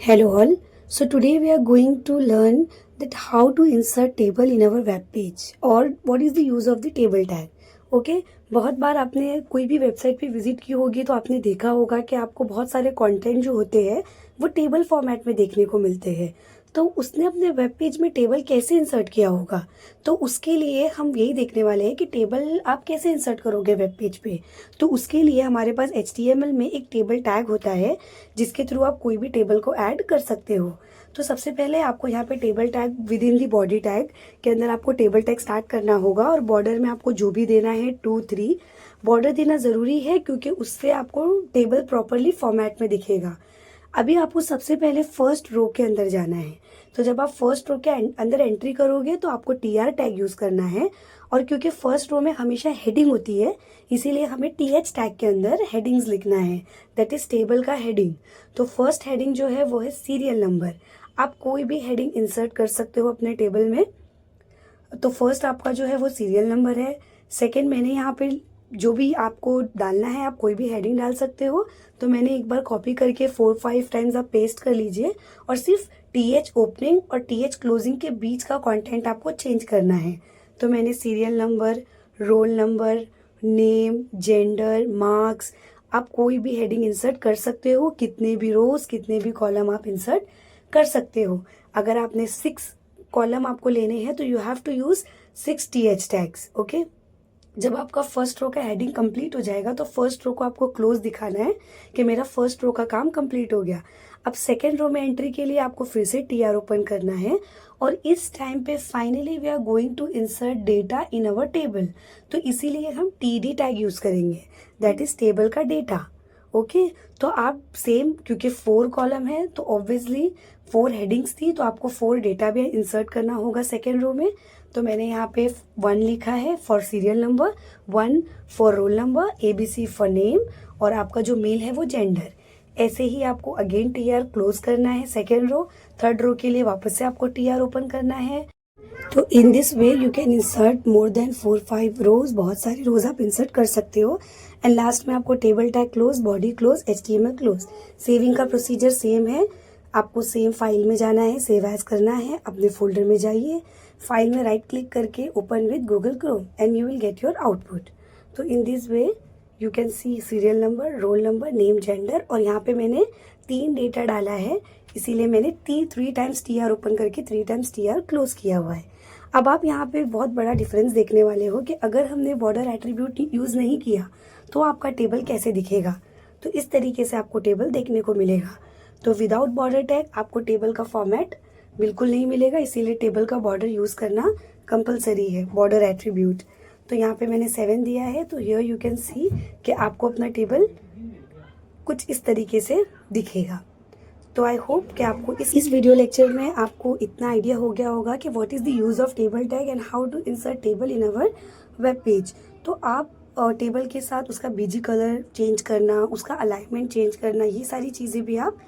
Hello all. So today we are going to learn that how to insert table in our web page or what is the use of the table tag. Okay बहुत बार आपने कोई भी website पे visit की होगी तो आपने देखा होगा कि आपको बहुत सारे कंटेंट जो होते हैं वो टेबल फॉर्मेट में देखने को मिलते हैं। तो उसने अपने वेब पेज में टेबल कैसे इंसर्ट किया होगा, तो उसके लिए हम यही देखने वाले हैं कि टेबल आप कैसे इंसर्ट करोगे वेब पेज पे। तो उसके लिए हमारे पास HTML में एक टेबल टैग होता है जिसके थ्रू आप कोई भी टेबल को ऐड कर सकते हो। तो सबसे पहले आपको यहाँ पे table tag with in the body tag के अंदर आपको टेबल टैग स्टार्ट करना होगा और बॉर्डर में आपको जो भी देना है 2 3 बॉर्डर देना ज़रूरी है क्योंकि उससे आपको टेबल प्रॉपरली फॉर्मेट में दिखेगा। अभी आपको सबसे पहले फर्स्ट रो के अंदर जाना है। तो जब आप फर्स्ट रो के अंदर एंट्री करोगे तो आपको TR टैग यूज़ करना है और क्योंकि फर्स्ट रो में हमेशा हेडिंग होती है इसीलिए हमें TH टैग के अंदर हेडिंग्स लिखना है, दैट इज टेबल का हेडिंग। तो फर्स्ट हेडिंग जो है वो है सीरियल नंबर। आप कोई भी हेडिंग इंसर्ट कर सकते हो अपने टेबल में। तो फर्स्ट आपका जो है वो सीरियल नंबर है। सेकंड मैंने यहाँ पे जो भी आपको डालना है आप कोई भी हेडिंग डाल सकते हो। तो मैंने एक बार कॉपी करके 4-5 टाइम्स आप पेस्ट कर लीजिए और सिर्फ TH ओपनिंग और TH क्लोजिंग के बीच का कंटेंट आपको चेंज करना है। तो मैंने serial number, roll number, name, gender, marks, आप कोई भी हेडिंग इंसर्ट कर सकते हो, कितने भी रोज कितने भी कॉलम आप इंसर्ट कर सकते हो। अगर आपने 6 कॉलम आपको लेने हैं तो you have to use 6 TH tags. Okay, जब आपका फर्स्ट रो का हेडिंग कंप्लीट हो जाएगा तो फर्स्ट रो को आपको क्लोज दिखाना है कि मेरा फर्स्ट रो का काम कंप्लीट हो गया। अब सेकेंड रो में एंट्री के लिए आपको फिर से TR ओपन करना है और इस टाइम पे finally we are going to insert data in our table. तो इसीलिए हम TD टैग यूज करेंगे, दैट इज टेबल का डेटा। ओके, तो आप सेम क्योंकि 4 कॉलम है तो ऑब्वियसली 4 हेडिंग्स थी तो आपको 4 डेटा भी इंसर्ट करना होगा सेकेंड रो में। तो मैंने यहाँ पे 1 लिखा है for serial number, 1 for roll number, ABC for name और आपका जो मेल है वो जेंडर। ऐसे ही आपको अगेन TR क्लोज करना है सेकेंड रो। थर्ड रो के लिए वापस से आपको TR ओपन करना है। तो in this way you can insert more than 4-5 रोज, बहुत सारी रोज आप इंसर्ट कर सकते हो। एंड लास्ट में आपको table tag close, body close, HTML close. Saving का प्रोसीजर सेम है, आपको सेम फाइल में जाना है, सेव एज करना है, अपने फोल्डर में जाइए, फाइल में राइट क्लिक करके open with Google Chrome and you will get your output. तो in this way you can see serial number, roll number, name, gender और यहाँ पे मैंने 3 डेटा डाला है इसीलिए मैंने 3 टाइम्स TR ओपन करके 3 टाइम्स TR क्लोज किया हुआ है। अब आप यहाँ पे बहुत बड़ा डिफरेंस देखने वाले हो कि अगर हमने बॉर्डर एट्रीब्यूट यूज नहीं किया तो आपका टेबल कैसे दिखेगा। तो इस तरीके से आपको टेबल देखने को मिलेगा। तो विदाउट बॉर्डर टैग आपको टेबल का फॉर्मेट बिल्कुल नहीं मिलेगा, इसीलिए टेबल का बॉर्डर यूज करना कंपलसरी है, बॉर्डर एट्रीब्यूट। तो यहाँ पे मैंने 7 दिया है। तो हियर यू कैन सी कि आपको अपना टेबल कुछ इस तरीके से दिखेगा। तो आई होप कि आपको इस वीडियो लेक्चर में आपको इतना आइडिया हो गया होगा कि what is the use of table tag and how to insert table in our web page. तो आप टेबल के साथ उसका BG कलर चेंज करना, उसका अलाइनमेंट चेंज करना, ये सारी चीज़ें भी आप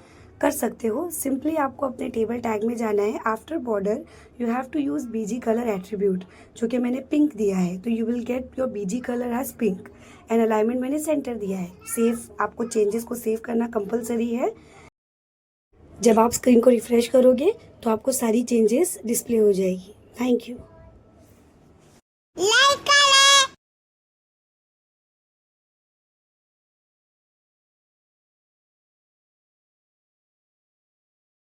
कर सकते हो। सिंपली आपको अपने टेबल टैग में जाना है, after border you have to use BG colour attribute जो कि मैंने पिंक दिया है। तो you will get your BG colour as pink and alignment मैंने सेंटर दिया है। सेव, आपको चेंजेस को सेव करना कंपलसरी है। जब आप स्क्रीन को रिफ्रेश करोगे तो आपको सारी चेंजेस डिस्प्ले हो जाएगी। Thank you.